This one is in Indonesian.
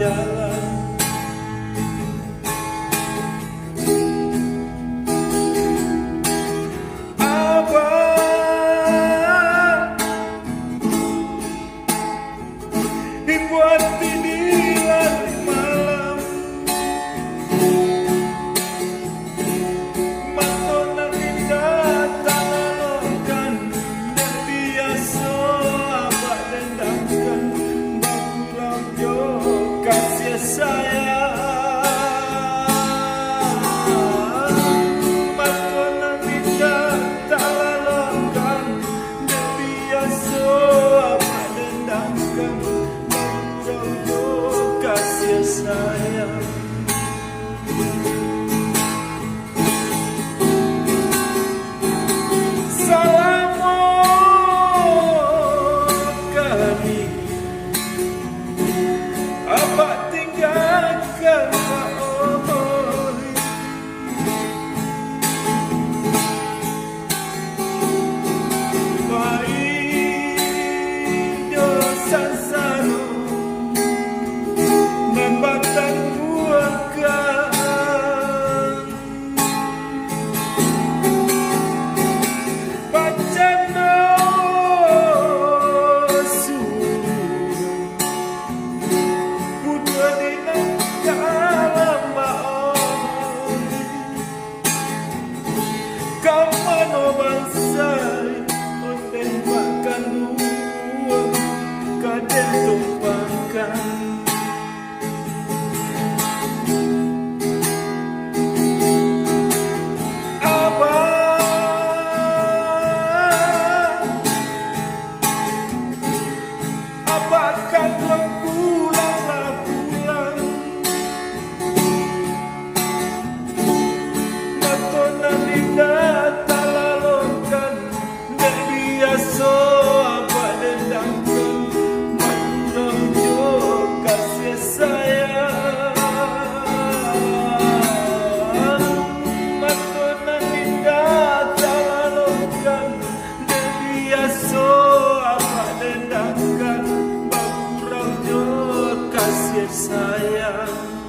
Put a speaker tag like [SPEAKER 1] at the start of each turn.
[SPEAKER 1] jalan. Abang dibuat tidiran malam, matonan indah tangan dan biasa abang dendamkan bakurang jo kasih sayang. Matonan indah tangan dan biasa abang dendamkan bakurang jo kasih sayang. Abang tinggalkan Maoli, baik dosa sanu dan batang buahkan. Bacana kamano bansai oten makan dua kaden tumpangkan. Abang kan pulang matonan indah talalokan dan biasa abang dendamkan makurang jo kasih sayang. Matonan indah talalokan dan biasa abang dendamkan makurang jo kasih sayang.